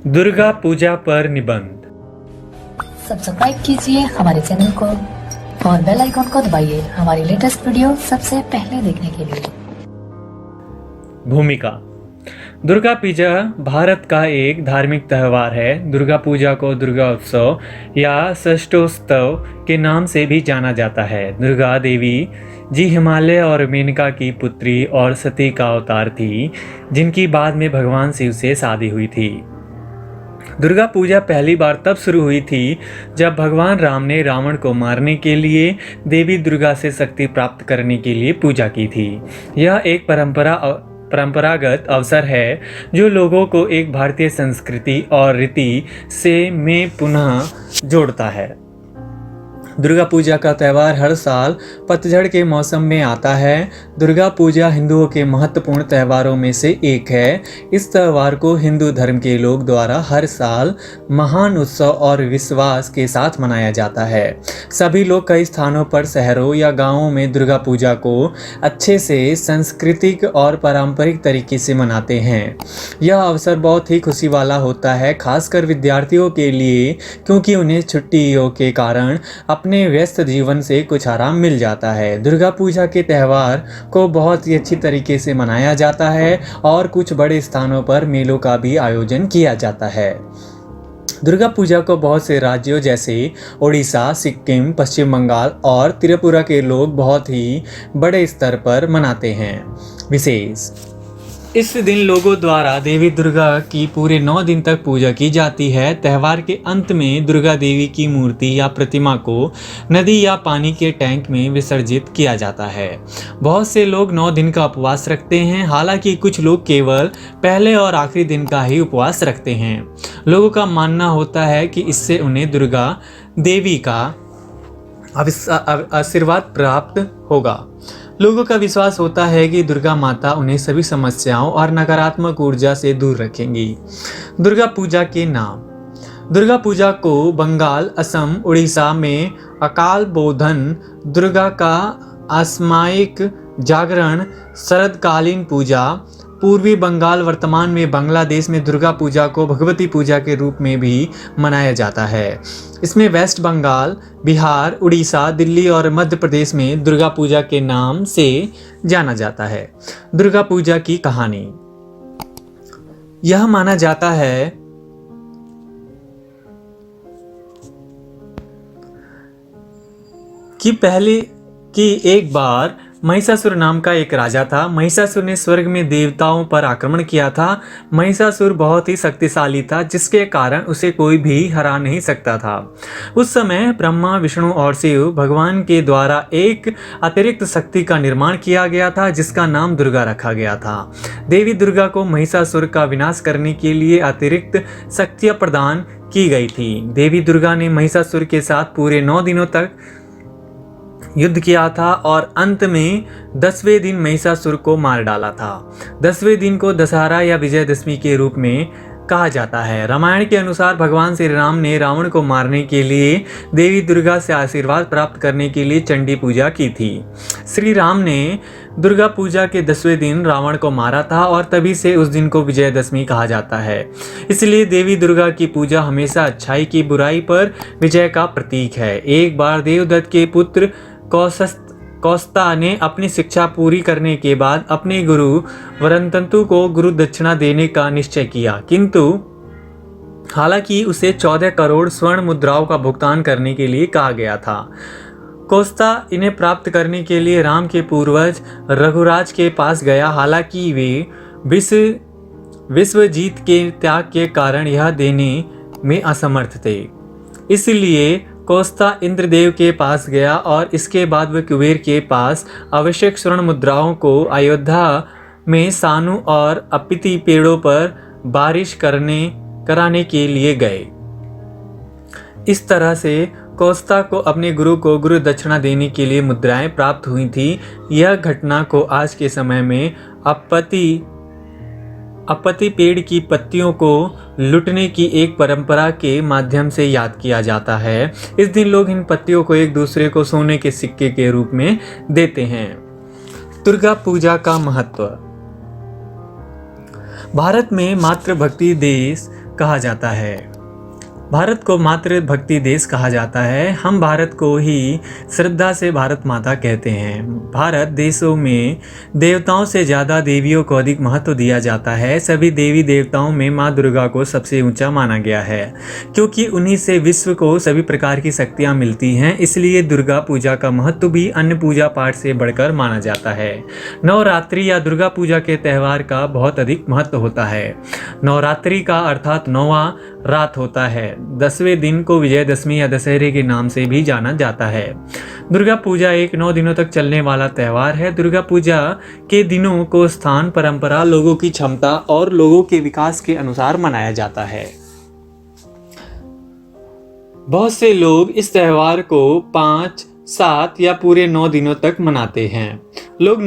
दुर्गा पूजा पर निबंध। सब्सक्राइब कीजिए हमारे चैनल को और बेल आइकॉन को दबाइए हमारी लेटेस्ट वीडियो सबसे पहले देखने के लिए। भूमिका। दुर्गा पूजा भारत का एक धार्मिक त्यौहार है। दुर्गा पूजा को दुर्गा उत्सव या षष्ठोत्सव के नाम से भी जाना जाता है। दुर्गा देवी जी हिमालय और मेनका की पुत्री और सती का अवतार थी, जिनकी बाद में भगवान शिव से शादी हुई थी। दुर्गा पूजा पहली बार तब शुरू हुई थी जब भगवान राम ने रावण को मारने के लिए देवी दुर्गा से शक्ति प्राप्त करने के लिए पूजा की थी। यह एक परंपरागत अवसर है जो लोगों को एक भारतीय संस्कृति और रीति से में पुनः जोड़ता है। दुर्गा पूजा का त्यौहार हर साल पतझड़ के मौसम में आता है। दुर्गा पूजा हिंदुओं के महत्वपूर्ण त्योहारों में से एक है। इस त्यौहार को हिंदू धर्म के लोग द्वारा हर साल महान उत्सव और विश्वास के साथ मनाया जाता है। सभी लोग कई स्थानों पर शहरों या गांवों में दुर्गा पूजा को अच्छे से सांस्कृतिक और पारंपरिक तरीके से मनाते हैं। यह अवसर बहुत ही खुशी वाला होता है, खासकर विद्यार्थियों के लिए, क्योंकि उन्हें छुट्टियों के कारण अपने व्यस्त जीवन से कुछ आराम मिल जाता है। दुर्गा पूजा के त्यौहार को बहुत ही अच्छी तरीके से मनाया जाता है और कुछ बड़े स्थानों पर मेलों का भी आयोजन किया जाता है। दुर्गा पूजा को बहुत से राज्यों जैसे ओडिशा, सिक्किम, पश्चिम बंगाल और त्रिपुरा के लोग बहुत ही बड़े स्तर पर मनाते हैं। विशेष इस दिन लोगों द्वारा देवी दुर्गा की पूरे 9 दिन तक पूजा की जाती है। त्यौहार के अंत में दुर्गा देवी की मूर्ति या प्रतिमा को नदी या पानी के टैंक में विसर्जित किया जाता है। बहुत से लोग 9 दिन का उपवास रखते हैं, हालांकि कुछ लोग केवल पहले और आखिरी दिन का ही उपवास रखते हैं। लोगों का मानना होता है कि इससे उन्हें दुर्गा देवी का आशीर्वाद प्राप्त होगा। लोगों का विश्वास होता है कि दुर्गा माता उन्हें सभी समस्याओं और नकारात्मक ऊर्जा से दूर रखेंगी। दुर्गा पूजा के नाम। दुर्गा पूजा को बंगाल, असम, उड़ीसा में अकाल बोधन, दुर्गा का असामयिक जागरण, शरदकालीन पूजा, पूर्वी बंगाल, वर्तमान में बांग्लादेश में दुर्गा पूजा को भगवती पूजा के रूप में भी मनाया जाता है। इसमें वेस्ट बंगाल, बिहार, उड़ीसा, दिल्ली और मध्य प्रदेश में दुर्गा पूजा के नाम से जाना जाता है। दुर्गा पूजा की कहानी। यह माना जाता है कि एक बार महिषासुर नाम का एक राजा था। महिषासुर ने स्वर्ग में देवताओं पर आक्रमण किया था। महिषासुर बहुत ही शक्तिशाली था, जिसके कारण उसे कोई भी हरा नहीं सकता था। उस समय ब्रह्मा, विष्णु और शिव भगवान के द्वारा एक अतिरिक्त शक्ति का निर्माण किया गया था, जिसका नाम दुर्गा रखा गया था। देवी दुर्गा को महिषासुर का विनाश करने के लिए अतिरिक्त शक्तियां प्रदान की गई थी। देवी दुर्गा ने महिषासुर के साथ पूरे 9 दिनों तक युद्ध किया था और अंत में 10वें दिन महिषासुर को मार डाला था। 10वें दिन को दशहरा या विजयदशमी के रूप में कहा जाता है। रामायण के अनुसार भगवान श्री राम ने रावण को मारने के लिए देवी दुर्गा से आशीर्वाद प्राप्त करने के लिए चंडी पूजा की थी। श्री राम ने दुर्गा पूजा के 10वें दिन रावण को मारा था और तभी से उस दिन को विजयदशमी कहा जाता है। इसलिए देवी दुर्गा की पूजा हमेशा अच्छाई की बुराई पर विजय का प्रतीक है। एक बार देवदत्त के पुत्र कौस्ता ने अपनी शिक्षा पूरी करने के बाद अपने गुरु वरंतंतु को गुरु दक्षिणा देने का निश्चय किया, किंतु हालांकि उसे 14 करोड़ स्वर्ण मुद्राओं का भुगतान करने के लिए कहा गया था। कौस्ता इन्हें प्राप्त करने के लिए राम के पूर्वज रघुराज के पास गया, हालांकि वे विश्वजीत के त्याग के कारण यह देने में असमर्थ थे। इसलिए कौस्ता इंद्रदेव के पास गया और इसके बाद वह कुबेर के पास आवश्यक स्वर्ण मुद्राओं को अयोध्या में सानु और अपिति पेड़ों पर बारिश कराने के लिए गए। इस तरह से कौस्ता को अपने गुरु को गुरु दक्षिणा देने के लिए मुद्राएं प्राप्त हुई थी। यह घटना को आज के समय में अपति पेड़ की पत्तियों को लूटने की एक परंपरा के माध्यम से याद किया जाता है। इस दिन लोग इन पत्तियों को एक दूसरे को सोने के सिक्के के रूप में देते हैं। दुर्गा पूजा का महत्व। भारत में मातृभक्ति देश कहा जाता है। भारत को मातृ भक्ति देश कहा जाता है। हम भारत को ही श्रद्धा से भारत माता कहते हैं। भारत देशों में देवताओं से ज़्यादा देवियों को अधिक महत्व दिया जाता है। सभी देवी देवताओं में माँ दुर्गा को सबसे ऊंचा माना गया है, क्योंकि उन्हीं से विश्व को सभी प्रकार की शक्तियाँ मिलती हैं। इसलिए दुर्गा पूजा का महत्व भी अन्य पूजा पाठ से बढ़कर माना जाता है। नवरात्रि या दुर्गा पूजा के त्यौहार का बहुत अधिक महत्व होता है। नवरात्रि का अर्थात नौवां रात होता है। 10वें दिन को विजयदशमी या दशहरे के नाम से भी जाना जाता है। दुर्गा पूजा एक 9 दिनों तक चलने वाला त्यौहार है। दुर्गा पूजा के दिनों को स्थान, परंपरा, लोगों की क्षमता और लोगों के विकास के अनुसार मनाया जाता है। बहुत से लोग इस त्यौहार को 5, 7 या पूरे 9 दिनों तक मनाते हैं। लोग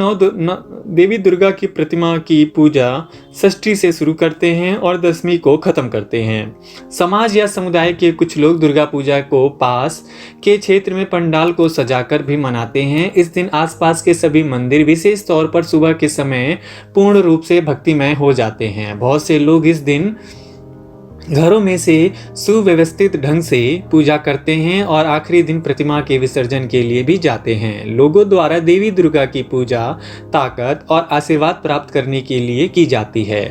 देवी दुर्गा की प्रतिमा की पूजा षष्ठी से शुरू करते हैं और दशमी को खत्म करते हैं। समाज या समुदाय के कुछ लोग दुर्गा पूजा को पास के क्षेत्र में पंडाल को सजाकर भी मनाते हैं। इस दिन आसपास के सभी मंदिर विशेष तौर पर सुबह के समय पूर्ण रूप से भक्तिमय हो जाते हैं। बहुत से लोग इस दिन घरों में से सुव्यवस्थित ढंग से पूजा करते हैं और आखिरी दिन प्रतिमा के विसर्जन के लिए भी जाते हैं। लोगों द्वारा देवी दुर्गा की पूजा ताकत और आशीर्वाद प्राप्त करने के लिए की जाती है।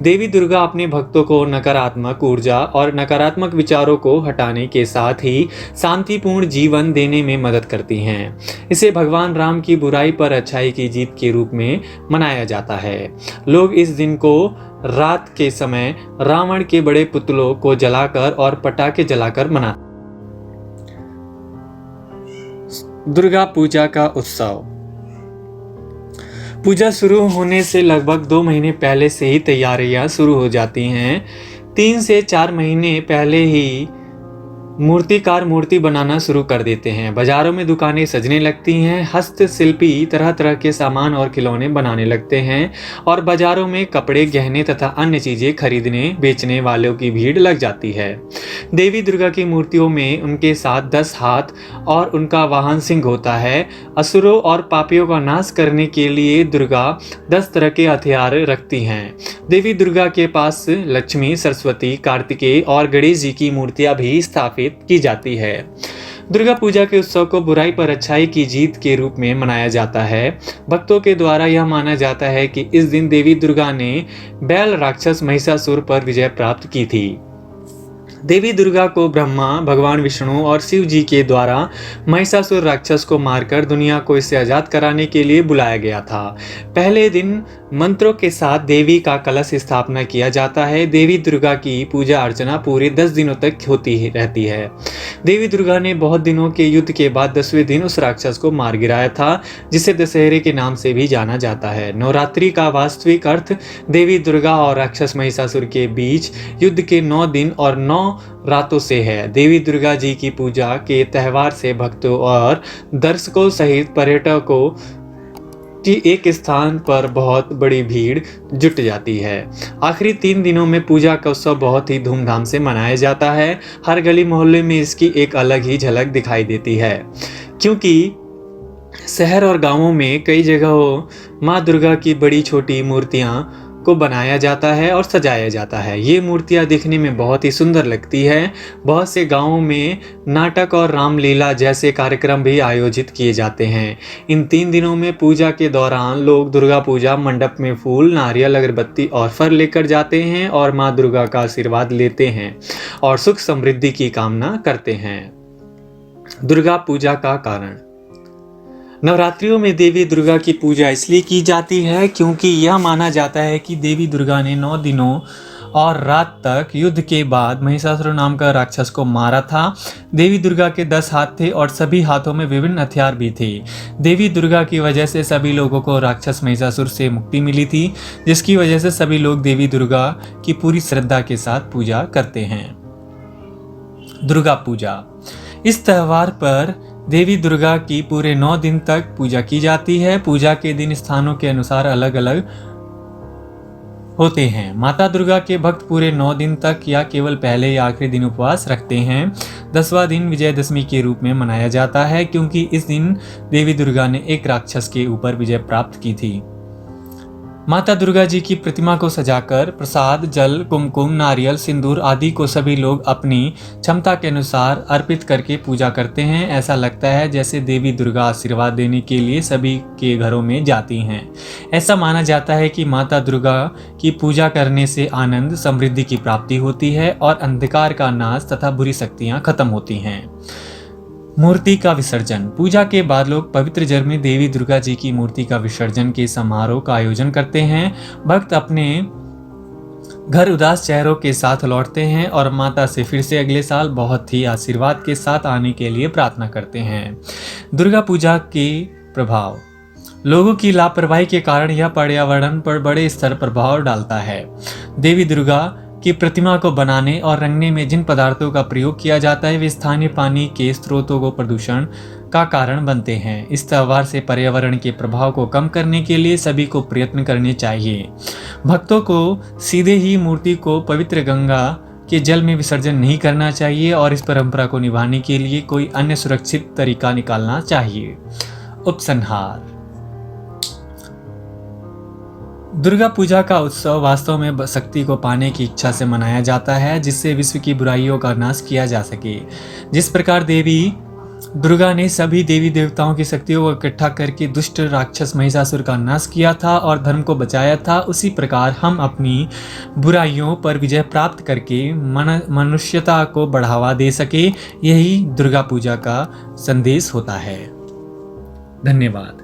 देवी दुर्गा अपने भक्तों को नकारात्मक ऊर्जा और नकारात्मक विचारों को हटाने के साथ ही शांतिपूर्ण जीवन देने में मदद करती हैं। इसे भगवान राम की बुराई पर अच्छाई की जीत के रूप में मनाया जाता है। लोग इस दिन को रात के समय रावण के बड़े पुतलों को जलाकर और पटाखे जलाकर मनाते। दुर्गा पूजा का उत्सव। पूजा शुरू होने से लगभग 2 महीने पहले से ही तैयारियां शुरू हो जाती हैं। 3 से 4 महीने पहले ही मूर्तिकार मूर्ति बनाना शुरू कर देते हैं। बाजारों में दुकानें सजने लगती हैं। हस्तशिल्पी तरह तरह के सामान और खिलौने बनाने लगते हैं और बाजारों में कपड़े, गहने तथा अन्य चीजें खरीदने बेचने वालों की भीड़ लग जाती है। देवी दुर्गा की मूर्तियों में उनके साथ 10 हाथ और उनका वाहन सिंह होता है। असुरों और पापियों का नाश करने के लिए दुर्गा 10 तरह के हथियार रखती हैं। देवी दुर्गा के पास लक्ष्मी, सरस्वती, कार्तिकेय और गणेश जी की मूर्तियां भी स्थापित की जाती है। दुर्गा पूजा के उत्सव को बुराई पर अच्छाई की जीत के रूप में मनाया जाता है। भक्तों के द्वारा यह माना जाता है कि इस दिन देवी दुर्गा ने बैल राक्षस महिषासुर पर विजय प्राप्त की थी। देवी दुर्गा को ब्रह्मा, भगवान विष्णु और शिव जी के द्वारा महिषासुर राक्षस को मारकर दुनिया को इससे आजाद कराने के लिए बुलाया गया था। पहले दिन मंत्रों के साथ देवी का कलश स्थापना किया जाता है। देवी दुर्गा की पूजा अर्चना पूरे 10 दिनों तक होती रहती है। देवी दुर्गा ने बहुत दिनों के युद्ध के बाद 10वें दिन उस राक्षस को मार गिराया था, जिसे दशहरे के नाम से भी जाना जाता है। नवरात्रि का वास्तविक अर्थ देवी दुर्गा और राक्षस महिषासुर के बीच युद्ध के 9 दिन और 9 रातों से है। देवी दुर्गा जी की पूजा के त्यौहार से भक्तों और दर्शकों सहित पर्यटकों की एक स्थान पर बहुत बड़ी भीड़ जुट जाती है। आखिरी 3 दिनों में पूजा का उत्सव बहुत ही धूमधाम से मनाया जाता है। हर गली मोहल्ले में इसकी एक अलग ही झलक दिखाई देती है, क्योंकि शहर और गांवों में कई जगहों माँ दुर्गा की बड़ी छोटी मूर्तियाँ को बनाया जाता है और सजाया जाता है। ये मूर्तियाँ दिखने में बहुत ही सुंदर लगती है। बहुत से गांवों में नाटक और रामलीला जैसे कार्यक्रम भी आयोजित किए जाते हैं। इन 3 दिनों में पूजा के दौरान लोग दुर्गा पूजा मंडप में फूल, नारियल, अगरबत्ती और फल लेकर जाते हैं और माँ दुर्गा का आशीर्वाद लेते हैं और सुख समृद्धि की कामना करते हैं। दुर्गा पूजा का कारण। नवरात्रियों में देवी दुर्गा की पूजा इसलिए की जाती है क्योंकि यह माना जाता है कि देवी दुर्गा ने 9 दिनों और रात तक युद्ध के बाद महिषासुर नाम का राक्षस को मारा था। देवी दुर्गा के 10 हाथ थे और सभी हाथों में विभिन्न हथियार भी थे। देवी दुर्गा की वजह से सभी लोगों को राक्षस महिषासुर से मुक्ति मिली थी, जिसकी वजह से सभी लोग देवी दुर्गा की पूरी श्रद्धा के साथ पूजा करते हैं। दुर्गा पूजा। इस त्यौहार पर देवी दुर्गा की पूरे 9 दिन तक पूजा की जाती है। पूजा के दिन स्थानों के अनुसार अलग अलग होते हैं। माता दुर्गा के भक्त पूरे 9 दिन तक या केवल पहले या आखिरी दिन उपवास रखते हैं। 10वां दिन विजयदशमी के रूप में मनाया जाता है, क्योंकि इस दिन देवी दुर्गा ने एक राक्षस के ऊपर विजय प्राप्त की थी। माता दुर्गा जी की प्रतिमा को सजाकर प्रसाद, जल, कुमकुम, नारियल, सिंदूर आदि को सभी लोग अपनी क्षमता के अनुसार अर्पित करके पूजा करते हैं। ऐसा लगता है जैसे देवी दुर्गा आशीर्वाद देने के लिए सभी के घरों में जाती हैं। ऐसा माना जाता है कि माता दुर्गा की पूजा करने से आनंद, समृद्धि की प्राप्ति होती है और अंधकार का नाश तथा बुरी शक्तियां खत्म होती हैं। मूर्ति का विसर्जन। पूजा के बाद लोग पवित्र जल में देवी दुर्गा जी की मूर्ति का विसर्जन के समारोह का आयोजन करते हैं। भक्त अपने घर उदास चेहरों के साथ लौटते हैं और माता से फिर से अगले साल बहुत ही आशीर्वाद के साथ आने के लिए प्रार्थना करते हैं। दुर्गा पूजा के प्रभाव। लोगों की लापरवाही के कारण यह पर्यावरण पर बड़े स्तर पर प्रभाव डालता है। देवी दुर्गा की प्रतिमा को बनाने और रंगने में जिन पदार्थों का प्रयोग किया जाता है वे स्थानीय पानी के स्रोतों को प्रदूषण का कारण बनते हैं। इस त्यौहार से पर्यावरण के प्रभाव को कम करने के लिए सभी को प्रयत्न करने चाहिए। भक्तों को सीधे ही मूर्ति को पवित्र गंगा के जल में विसर्जन नहीं करना चाहिए और इस परंपरा को निभाने के लिए कोई अन्य सुरक्षित तरीका निकालना चाहिए। उपसंहार। दुर्गा पूजा का उत्सव वास्तव में शक्ति को पाने की इच्छा से मनाया जाता है जिससे विश्व की बुराइयों का नाश किया जा सके। जिस प्रकार देवी दुर्गा ने सभी देवी देवताओं की शक्तियों को इकट्ठा करके दुष्ट राक्षस महिषासुर का नाश किया था और धर्म को बचाया था, उसी प्रकार हम अपनी बुराइयों पर विजय प्राप्त करके मनुष्यता को बढ़ावा दे सके। यही दुर्गा पूजा का संदेश होता है। धन्यवाद।